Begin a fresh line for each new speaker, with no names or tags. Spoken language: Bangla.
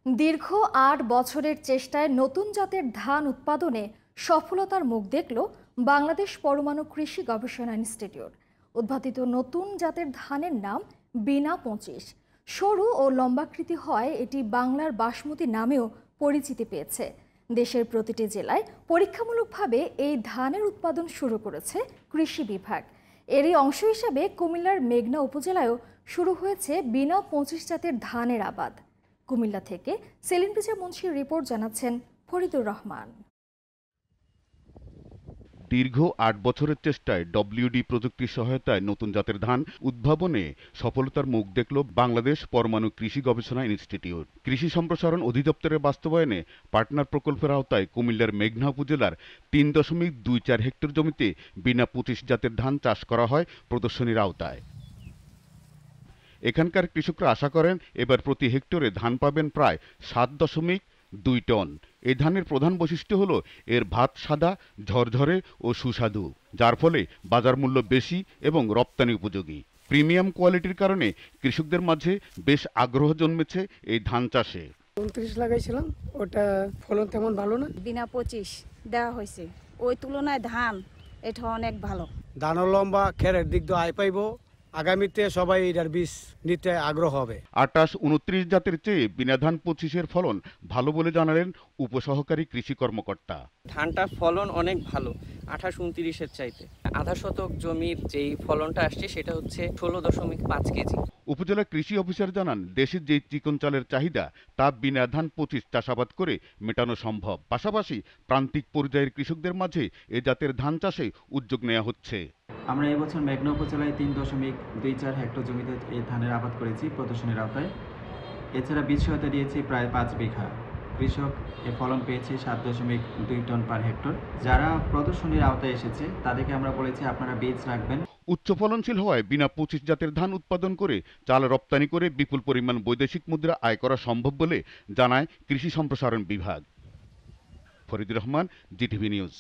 দীর্ঘ ৮ বছরের চেষ্টায় নতুন জাতের ধান উৎপাদনে সফলতার মুখ দেখল বাংলাদেশ পরমাণু কৃষি গবেষণা ইনস্টিটিউট। উদ্ভাবিত নতুন জাতের ধানের নাম বিনা ২৫। সরু ও লম্বাকৃতি হয় এটি বাংলার বাসমতি নামেও পরিচিতি পেয়েছে। দেশের প্রতিটি জেলায় পরীক্ষামূলকভাবে এই ধানের উৎপাদন শুরু করেছে কৃষি বিভাগ। এরই অংশ হিসাবে কুমিল্লার মেঘনা উপজেলায়ও শুরু হয়েছে বিনা ২৫ জাতের ধানের আবাদ। কুমিল্লা থেকে সেলিম রেজা মুন্সির রিপোর্ট, জানাচ্ছেন ফরিদুর রহমান।
দীর্ঘ ৮ বছরের চেষ্টায় ডব্লিউডি প্রযুক্তির সহায়তায় নতুন জাতের ধান উদ্ভাবনে সফলতার মুখ দেখল বাংলাদেশ পরমাণু কৃষি গবেষণা ইনস্টিটিউট। কৃষি সম্প্রসারণ অধিদপ্তরের বাস্তবায়নে পার্টনার প্রকল্পের আওতায় কুমিল্লার মেঘনা উপজেলার ৩.২৪ হেক্টর জমিতে বিনা ২৫ জাতের ধান চাষ করা হয় প্রদর্শনীর আওতায়। এখানকার কৃষকরা আশা করেন এবার প্রতি হেক্টরে ধান পাবেন প্রায় ৭.২ টন। এই ধানের প্রধান বৈশিষ্ট্য হলো এর ভাত সাদা, ঝরঝরে ও সুস্বাদু, যার ফলে বাজার মূল্য বেশি এবং রপ্তানি উপযোগী। প্রিমিয়াম কোয়ালিটির কারণে কৃষকদের মাঝে বেশ আগ্রহ জন্মেছে এই ধান চাষে।
২৯ লাগাইছিলাম, ওটা ফলন তেমন ভালো না।
বিনা ২৫ দেওয়া হয়েছে, ওই তুলনায় ধান এটা অনেক ভালো।
ধানও লম্বা, খেরের দিক দিয়ে আয় পাইব। আগামীতে সবাই এটার বীজ নিতে আগ্রহ হবে।
২৮-২৯ জাতের চেয়ে বিনা ধান ২৫-এর ফলন ভালো বলে জানালেন উপসহকারী কৃষি কর্মকর্তা।
ধানটার ফলন অনেক ভালো, ২৮-২৯-এর চাইতে। আধা শতক জমির যেই ফলনটা আসছে সেটা হচ্ছে ১৬.৫ কেজি।
উপজেলা কৃষি অফিসার জানান, দেশের যে চিকন চালের চাহিদা তা বিনা ধান ২৫ চাষাবাদ করে মেটানো সম্ভব। পাশাপাশি প্রান্তিক পর্যায়ের কৃষকদের মাঝে এ জাতের ধান চাষে উদ্যোগ নেওয়া হচ্ছে।
আমরা এবছর মেঘনা উপজেলায় ৩.২৪ হেক্টর জমিতে এই ধানের আবাদ করেছি প্রদর্শনীর আওতায়। এছাড়া বীজ সহায়তা দিয়েছি প্রায় ৫ বিঘা। কৃষক এ ফলন পেয়েছে ৭.২ টন পার হেক্টর। যারা প্রদর্শনীর আওতায় এসেছে তাদেরকে আমরা বলেছি আপনারা বীজ রাখবেন।
উচ্চ ফলনশীল হওয়ায় বিনা ২৫ জাতের ধান উৎপাদন করে চাল রপ্তানি করে বিপুল পরিমাণ বৈদেশিক মুদ্রা আয় করা সম্ভব বলে জানায় কৃষি সম্প্রসারণ বিভাগ। Faridur Rahman, GTV news.